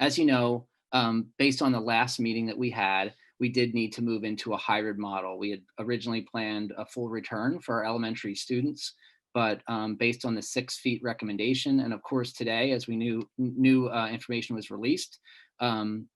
As you know, based on the last meeting that we had, we did need to move into a hybrid model. We had originally planned a full return for our elementary students, but based on the 6 feet recommendation, and of course today, as we knew new information was released,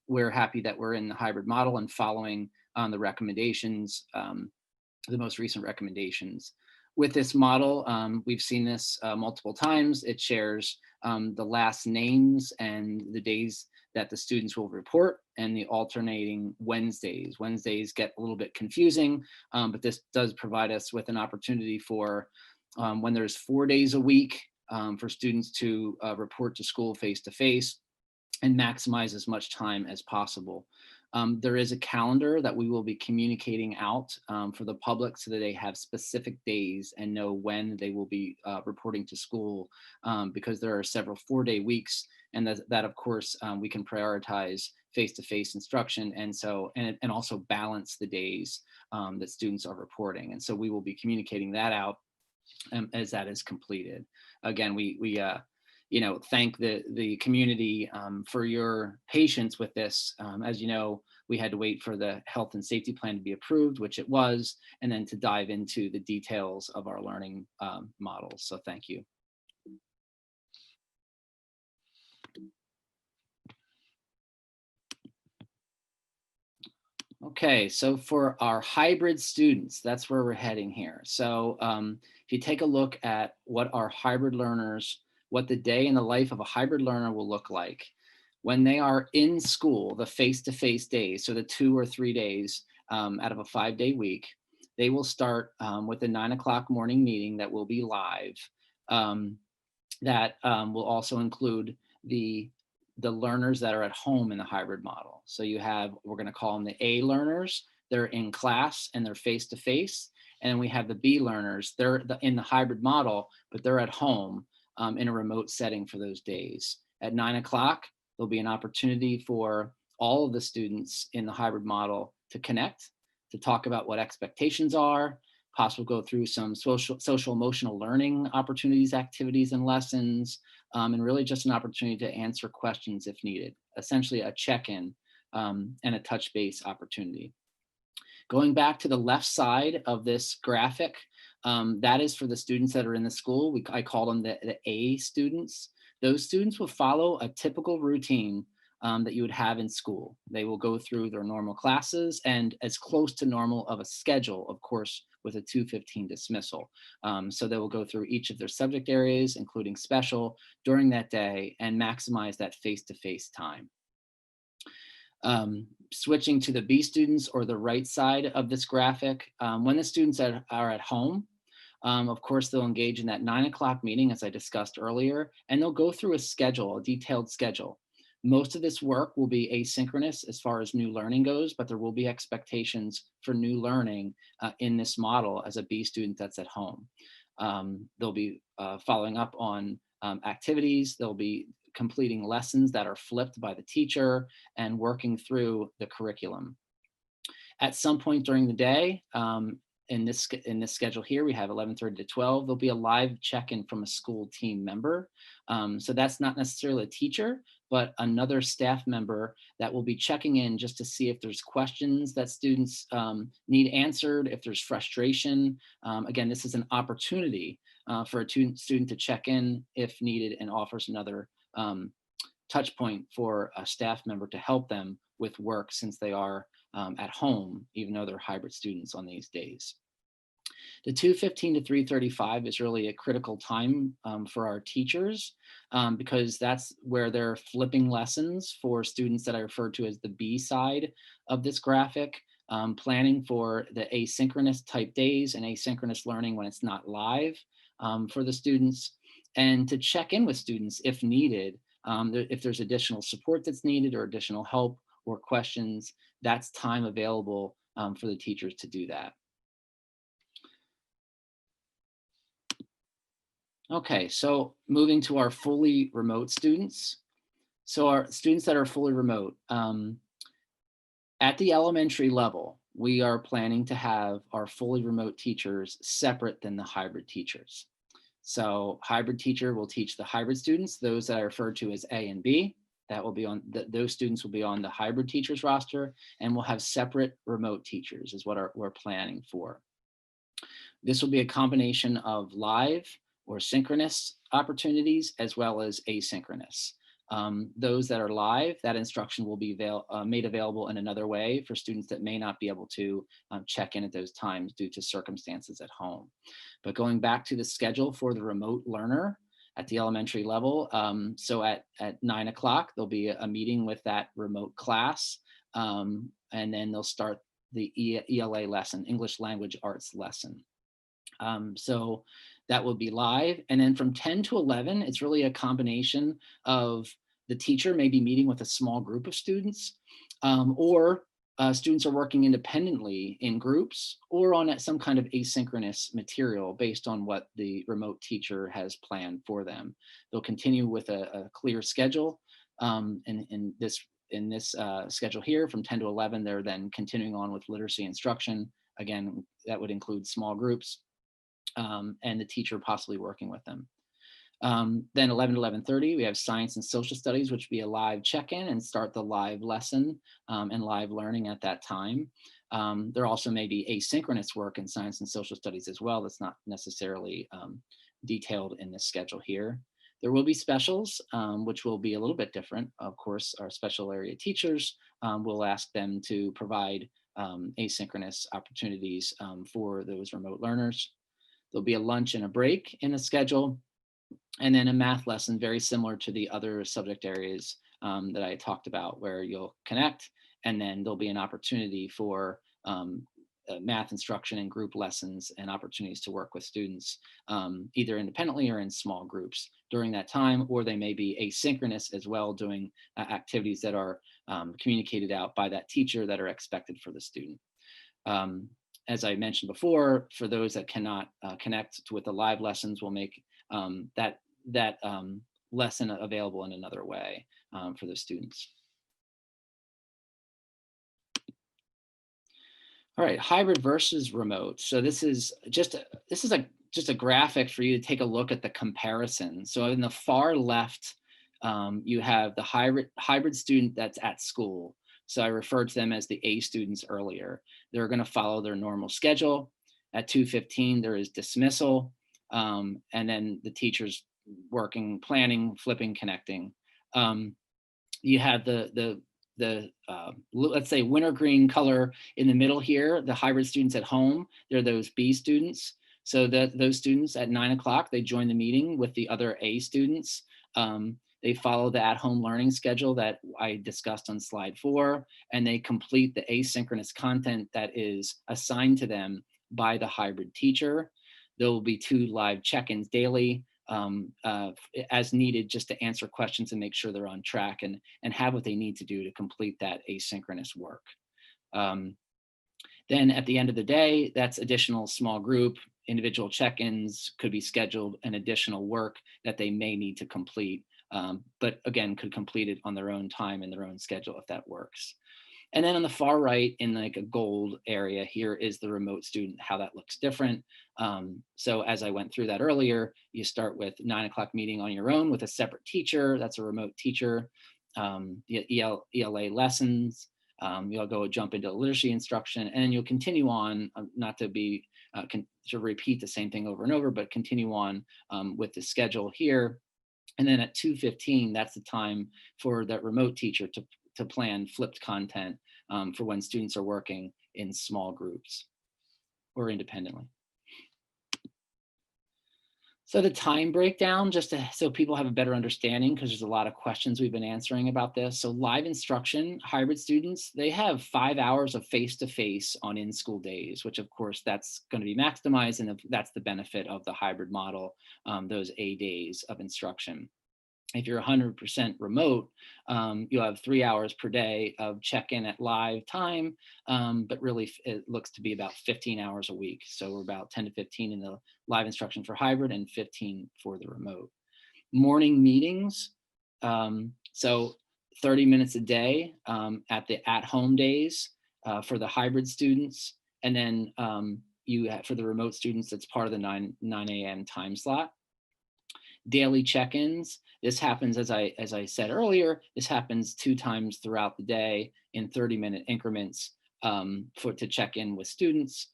we're happy that we're in the hybrid model and following the recommendations, the most recent recommendations. With this model, we've seen this multiple times. It shares the last names and the days that the students will report and the alternating Wednesdays. Wednesdays get a little bit confusing, but this does provide us with an opportunity for when there's 4 days a week for students to report to school face to face and maximize as much time as possible. There is a calendar that we will be communicating out for the public so that they have specific days and know when they will be reporting to school, because there are several 4-day weeks, and that of course we can prioritize face-to-face instruction, and also balance the days that students are reporting. And so we will be communicating that out as that is completed. Again, we thank the community for your patience with this. As you know, we had to wait for the health and safety plan to be approved, which it was, and then to dive into the details of our learning models. So thank you. Okay, so for our hybrid students, that's where we're heading here. So if you take a look at what our hybrid learners, what the day in the life of a hybrid learner will look like when they are in school, the face-to-face days, so the 2 or 3 days out of a 5-day week, they will start with a 9 o'clock morning meeting that will be live. That will also include the learners that are at home in the hybrid model. So you have, we're going to call them the A learners. They're in class and they're face to face. And then we have the B learners. They're in the hybrid model, but they're at home in a remote setting for those days. At 9 o'clock, there'll be an opportunity for all of the students in the hybrid model to connect, to talk about what expectations are, possibly go through some social emotional learning opportunities, activities, and lessons, and really just an opportunity to answer questions if needed. Essentially a check-in and a touch base opportunity. Going back to the left side of this graphic, that is for the students that are in the school. I call them the A students. Those students will follow a typical routine that you would have in school. They will go through their normal classes and as close to normal of a schedule, of course, with a 2:15 dismissal. So they will go through each of their subject areas, including special, during that day and maximize that face-to-face time. Switching to the B students, or the right side of this graphic, when the students are at home, of course, they'll engage in that 9 o'clock meeting, as I discussed earlier, and they'll go through a schedule, a detailed schedule. Most of this work will be asynchronous as far as new learning goes, but there will be expectations for new learning in this model as a B student that's at home. They'll be following up on activities. They'll be completing lessons that are flipped by the teacher and working through the curriculum. At some point during the day, in this schedule here, we have 11:30 to 12. There'll be a live check-in from a school team member. So that's not necessarily a teacher, but another staff member that will be checking in just to see if there's questions that students need answered, if there's frustration. Again, this is an opportunity for a student to check in if needed, and offers another touch point for a staff member to help them with work, since they are at home, even though they're hybrid students on these days. The 2:15 to 3:35 is really a critical time for our teachers, because that's where they're flipping lessons for students that I refer to as the B side of this graphic, planning for the asynchronous type days and asynchronous learning when it's not live for the students, and to check in with students if needed. If there's additional support that's needed, or additional help or questions, that's time available for the teachers to do that. Okay, so moving to our fully remote students. So our students that are fully remote, at the elementary level, we are planning to have our fully remote teachers separate than the hybrid teachers. So hybrid teacher will teach the hybrid students, those that I refer to as A and B. That will be on, those students will be on the hybrid teachers roster, and we'll have separate remote teachers is what we're planning for. This will be a combination of live or synchronous opportunities as well as asynchronous. Those that are live, that instruction will be made available in another way for students that may not be able to check in at those times due to circumstances at home. But going back to the schedule for the remote learner at the elementary level, so at 9 o'clock, there'll be a meeting with that remote class, and then they'll start the ELA lesson, English Language Arts lesson. So that will be live. And then from 10 to 11, it's really a combination of the teacher may be meeting with a small group of students, or students are working independently in groups or on some kind of asynchronous material based on what the remote teacher has planned for them. They'll continue with a clear schedule. In this schedule here from 10 to 11, they're then continuing on with literacy instruction. Again, that would include small groups. And the teacher possibly working with them. Then 11 to 11:30, we have science and social studies, which would be a live check-in and start the live lesson and live learning at that time. There also may be asynchronous work in science and social studies as well. That's not necessarily detailed in this schedule here. There will be specials, which will be a little bit different. Of course, our special area teachers will ask them to provide asynchronous opportunities for those remote learners. There'll be a lunch and a break in the schedule, and then a math lesson very similar to the other subject areas that I talked about, where you'll connect, and then there'll be an opportunity for math instruction and group lessons and opportunities to work with students either independently or in small groups during that time, or they may be asynchronous as well, doing activities that are communicated out by that teacher that are expected for the student. As I mentioned before, for those that cannot connect with the live lessons, we'll make that lesson available in another way for the students. All right, hybrid versus remote. So this is just a graphic for you to take a look at the comparison. So in the far left, you have the hybrid student that's at school. So I referred to them as the A students earlier. They're going to follow their normal schedule. At 2:15, there is dismissal, and then the teachers working, planning, flipping, connecting. You have the let's say wintergreen color in the middle here, the hybrid students at home. They're those B students. So that those students at 9 o'clock, they join the meeting with the other A students. They follow the at-home learning schedule that I discussed on slide 4, and they complete the asynchronous content that is assigned to them by the hybrid teacher. There will be 2 live check-ins daily as needed, just to answer questions and make sure they're on track and have what they need to do to complete that asynchronous work. Then at the end of the day, that's additional small group, individual check-ins could be scheduled, and additional work that they may need to complete. But again, could complete it on their own time and their own schedule if that works. And then on the far right in like a gold area here is the remote student, how that looks different. So as I went through that earlier, you start with 9 o'clock meeting on your own with a separate teacher. That's a remote teacher. ELA lessons. You'll go jump into literacy instruction, and you'll continue on, not to be to repeat the same thing over and over, but continue on with the schedule here. And then at 2:15, that's the time for that remote teacher to plan flipped content for when students are working in small groups or independently. So the time breakdown, so people have a better understanding, because there's a lot of questions we've been answering about this. So live instruction, hybrid students, they have 5 hours of face-to-face on in-school days, which of course that's going to be maximized, and that's the benefit of the hybrid model, those A days of instruction. If you're 100% remote, you'll have 3 hours per day of check-in at live time, but really it looks to be about 15 hours a week. So we're about 10 to 15 in the live instruction for hybrid and 15 for the remote. Morning meetings, so 30 minutes a day at the at-home days for the hybrid students, and then for the remote students, it's part of the 9 a.m. time slot. Daily check-ins. This happens, as I said earlier, this happens 2 times throughout the day in 30-minute increments, for to check in with students.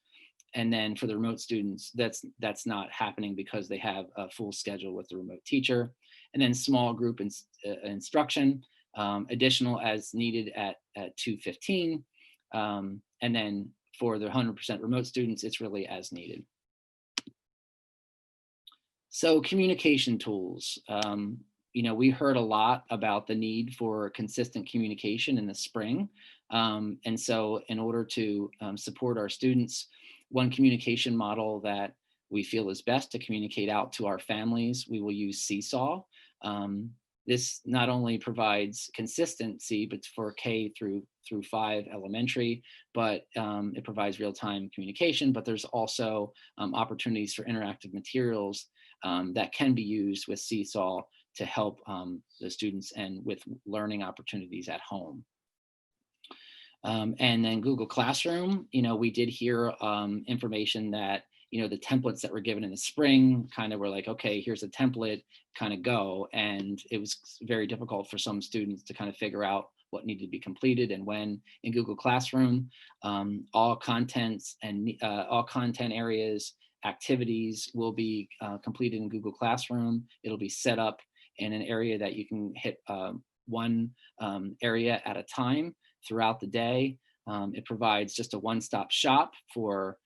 And then for the remote students, that's not happening because they have a full schedule with the remote teacher. And then small group instruction, additional as needed at 2:15. And then for the 100% remote students, it's really as needed. So communication tools. We heard a lot about the need for consistent communication in the spring. And so in order to support our students, one communication model that we feel is best to communicate out to our families, we will use Seesaw. Um, this not only provides consistency, but for K through 5 elementary, but it provides real-time communication. But there's also opportunities for interactive materials that can be used with Seesaw to help the students and with learning opportunities at home. And then Google Classroom, we did hear information that, the templates that were given in the spring kind of were like, okay, here's a template, kind of go. And it was very difficult for some students to kind of figure out what needed to be completed and when. In Google Classroom, all contents and all content areas, activities will be completed in Google Classroom. It'll be set up in an area that you can hit one area at a time throughout the day. It provides just a one-stop shop for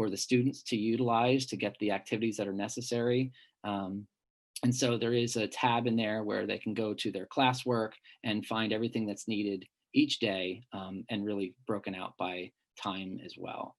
the students to utilize to get the activities that are necessary. And so there is a tab in there where they can go to their classwork and find everything that's needed each day, and really broken out by time as well.